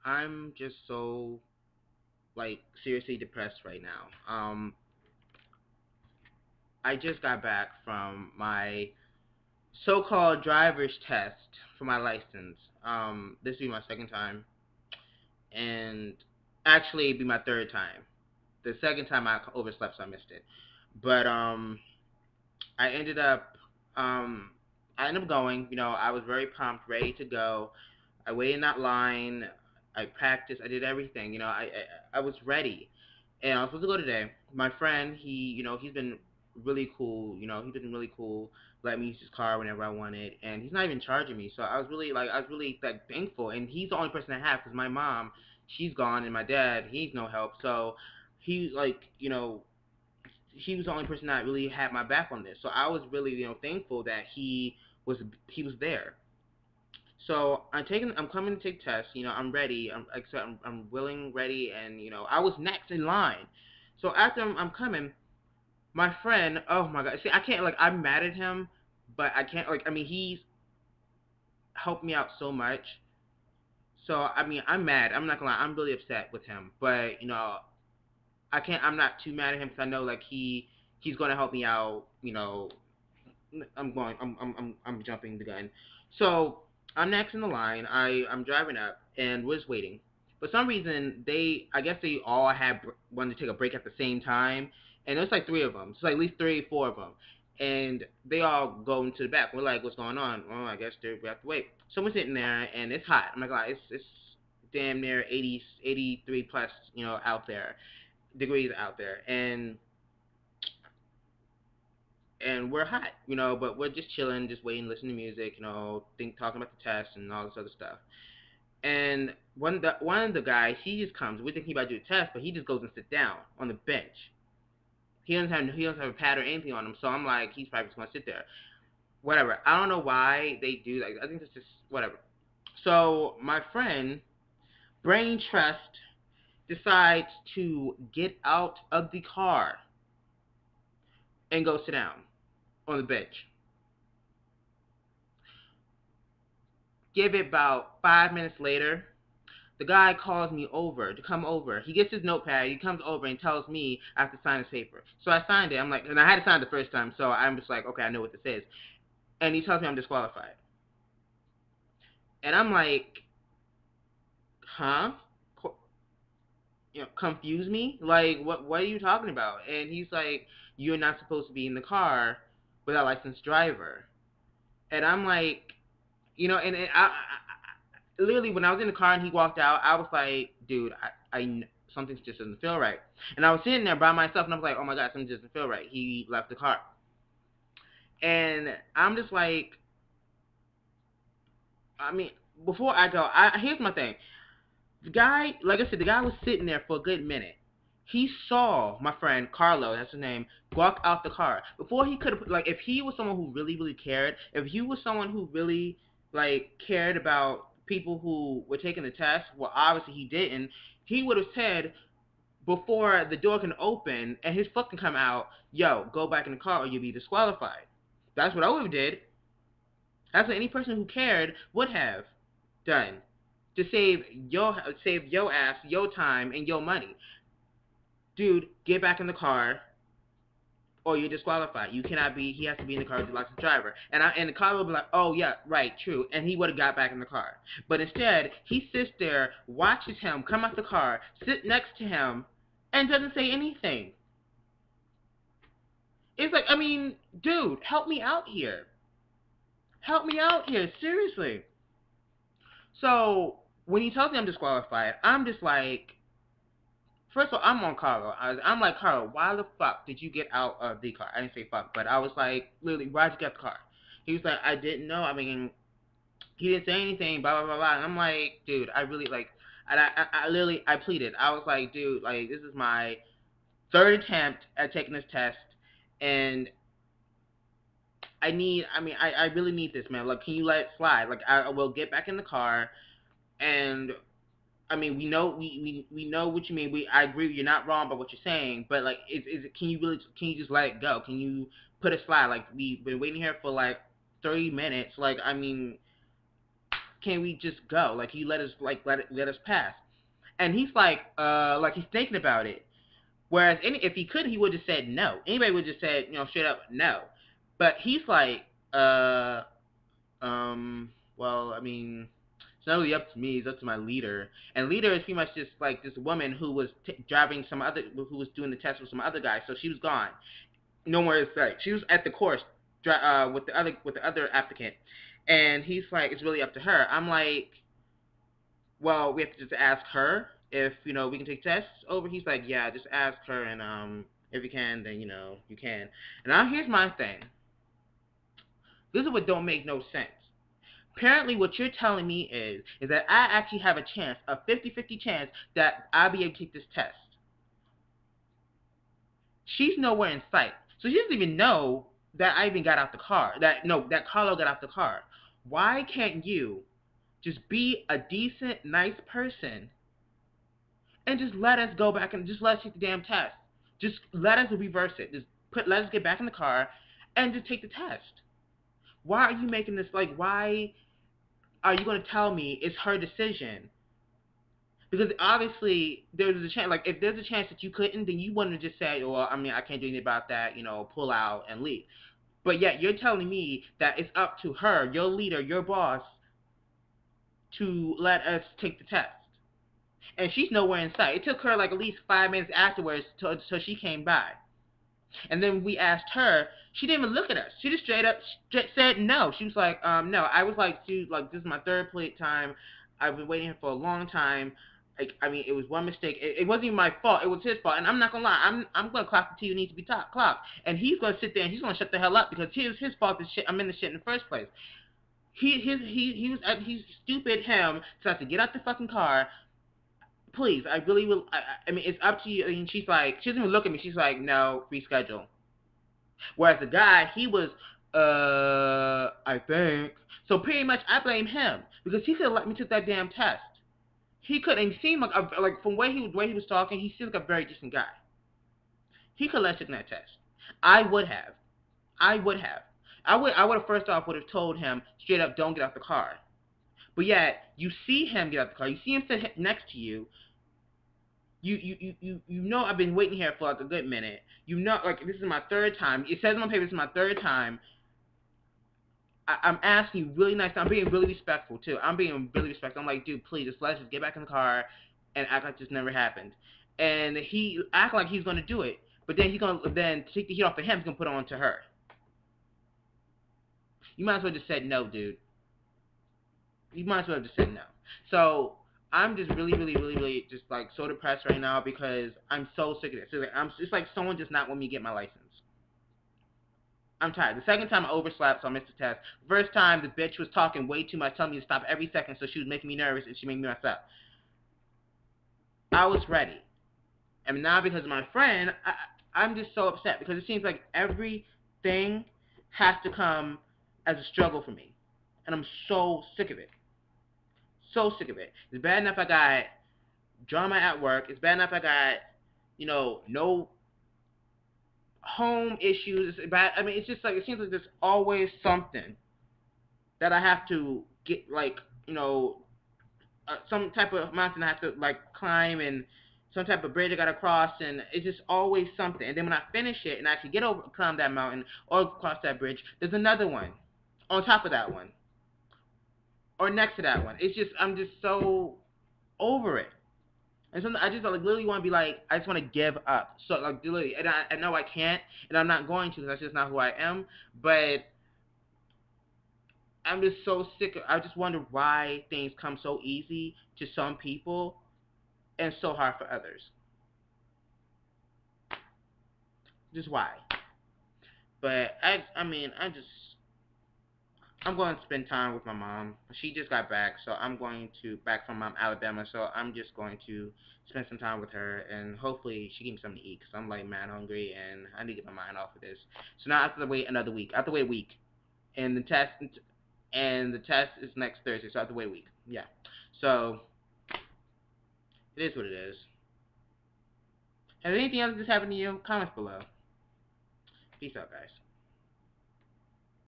I'm just so like seriously depressed right now. I just got back from my so-called driver's test for my license. This will be my second time, and actually it'd be my third time. The second time I overslept, so I missed it. But I ended up um, I ended up going. I was very prompt, ready to go. I waited in that line. I practiced. I did everything. I was ready, and I was supposed to go today. My friend, he's been really cool. He's been really cool. Let me use his car whenever I wanted, and he's not even charging me. So I was really like thankful. And he's the only person I have because my mom, she's gone, and my dad, he's no help. So he like he was the only person that really had my back on this. So I was really thankful that was he was there. So I'm coming to take tests. I'm ready. I'm willing, ready, and I was next in line. So after I'm coming, my friend, oh my god, see I can't like I'm mad at him, but I can't like I mean he's helped me out so much. So I mean I'm mad. I'm not gonna lie. I'm really upset with him, but I can't. I'm not too mad at him because I know like he's gonna help me out. I'm jumping the gun. So I'm next in the line. I'm driving up and we're just waiting. For some reason, I guess they all had wanted to take a break at the same time, and there's like three of them. It's like at least three, four of them, and they all go into the back. We're like, what's going on? Oh, I guess we have to wait. So we're sitting there and it's hot. I'm like, it's damn near 80, 83 plus, out there, degrees out there, and we're hot, but we're just chilling, just waiting, listening to music, talking about the test and all this other stuff. And one of the guys, he just comes. We think he about to do the test, but he just goes and sits down on the bench. He doesn't have a pad or anything on him, so I'm like, he's probably just gonna sit there. Whatever. I don't know why they do that. I think it's just whatever. So my friend, brain trust, decides to get out of the car and go sit down on the bench. Give it about 5 minutes later, the guy calls me over to come over. He gets his notepad. He comes over and tells me I have to sign his paper. So I signed it. I'm like, and I had to sign it the first time. So I'm just like, okay, I know what this is. And he tells me I'm disqualified. And I'm like, huh? Confuse me? Like, what are you talking about? And he's like, you're not supposed to be in the car with a licensed driver. And I'm like, and literally when I was in the car and he walked out, I was like, dude, I something just doesn't feel right. And I was sitting there by myself and I was like, oh my god, something doesn't feel right. He left the car, and I'm just like, I mean, before I go, here's my thing. The guy, like I said, the guy was sitting there for a good minute. He saw my friend Carlo, that's his name, walk out the car before he could have. Like, if he was someone who really, really cared, if he was someone who really like cared about people who were taking the test, well, obviously he didn't. He would have said before the door can open and his foot can come out, "Yo, go back in the car or you'll be disqualified." That's what I would have did. That's what any person who cared would have done to save your ass, your time, and your money. Dude, get back in the car or you're disqualified. You cannot be. He has to be in the car with the licensed driver. And the car would be like, oh yeah, right, true. And he would have got back in the car. But instead, he sits there, watches him come out the car, sit next to him, and doesn't say anything. It's like, I mean, dude, help me out here. Help me out here, seriously. So when he tells me I'm disqualified, I'm just like, first of all, I'm on Carlo. I'm like, Carlo, why the fuck did you get out of the car? I didn't say fuck, but I was like, literally, why'd you get the car? He was like, I didn't know. I mean, he didn't say anything, blah, blah, blah, blah. And I'm like, dude, I really, like, and I literally, I pleaded. I was like, dude, like, this is my third attempt at taking this test, and I really need this, man. Like, can you let it slide? Like, I will get back in the car, and I mean, we know what you mean. I agree, you're not wrong about what you're saying, but like, can you really, can you just let it go? Can you put a slide? Like, we've been waiting here for like 30 minutes. Like, I mean, can we just go? Like, can you let us let us pass? And he's like he's thinking about it. Whereas if he could, he would have said no. Anybody would have just said, straight up no. But he's like, well, I mean, it's not really up to me. It's up to my leader. And leader is pretty much just like this woman who was driving who was doing the test with some other guy. So she was gone. No more is sight. She was at the course, with the other applicant. And he's like, it's really up to her. I'm like, well, we have to just ask her if we can take tests over. He's like, yeah, just ask her, and if you can, then you can. And now here's my thing. This is what don't make no sense. Apparently, what you're telling me is that I actually have a chance, a 50-50 chance that I'll be able to take this test. She's nowhere in sight, so she doesn't even know that I even got out the car. That Carlo got out the car. Why can't you just be a decent, nice person and just let us go back and just let us take the damn test? Just let us reverse it. Let us get back in the car and just take the test. Why are you making this, like, why are you going to tell me it's her decision? Because obviously there's a chance, like, if there's a chance that you couldn't, then you wouldn't have just said, well, I mean, I can't do anything about that, pull out and leave. But yet you're telling me that it's up to her, your leader, your boss, to let us take the test. And she's nowhere in sight. It took her like at least 5 minutes afterwards till she came by. And then we asked her, she didn't even look at us. She just straight up said no. She was like, no. I was like, dude, like, this is my third plate time. I've been waiting here for a long time. Like, I mean, it was one mistake. It wasn't even my fault. It was his fault. And I'm not gonna lie. I'm gonna clock the T who needs to be clocked. And he's gonna sit there and he's gonna shut the hell up because it was his fault that I'm in the shit in the first place. He's stupid him to have to get out the fucking car. Please, I really will. I mean, it's up to you. And she's like, she doesn't even look at me. She's like, no, reschedule. Whereas the guy, he was, I think. So pretty much, I blame him because he could have let me take that damn test. He could, and he seemed like from the way he was talking, he seemed like a very decent guy. He could let us take that test. I would have. I would have. I would have first off would have told him straight up, don't get out the car. But yet, you see him get out the car. You see him sit next to you. You know I've been waiting here for like a good minute. Like, this is my third time. It says on my paper this is my third time. I'm asking you really nice. I'm being really respectful too. I'm being really respectful. I'm like, dude, please, let's just get back in the car and act like this never happened. And he act like he's gonna do it, but then he's gonna take the heat off of him. He's gonna put it on to her. You might as well just said no, dude. You might as well have just said no. So I'm just really just like so depressed right now because I'm so sick of this. It's like someone just not want me to get my license. I'm tired. The second time I overslept, so I missed the test. The first time, the bitch was talking way too much, telling me to stop every second, so she was making me nervous, and she made me mess up. I was ready. And now because of my friend, I'm just so upset because it seems like everything has to come as a struggle for me. And I'm so sick of it. So sick of it. It's bad enough I got drama at work. It's bad enough I got, no home issues. It's bad. I mean, it's just like, it seems like there's always something that I have to get, like, some type of mountain I have to, like, climb, and some type of bridge I gotta cross, and it's just always something. And then when I finish it and I actually climb that mountain or cross that bridge, there's another one on top of that one or next to that one. It's just, I'm just so over it. And sometimes I just like literally want to be like, I just want to give up. So like literally, and I know I can't, and I'm not going to because that's just not who I am. But I'm just so sick. I just wonder why things come so easy to some people and so hard for others. Just why? But I'm going to spend time with my mom. She just got back, so I'm going to back from Alabama. So I'm just going to spend some time with her, and hopefully she gives me something to eat because I'm like mad hungry and I need to get my mind off of this. So now I have to wait another week. I have to wait a week, and the test is next Thursday, so I have to wait a week. Yeah. So it is what it is. Has anything else just happened to you? Comments below. Peace out, guys.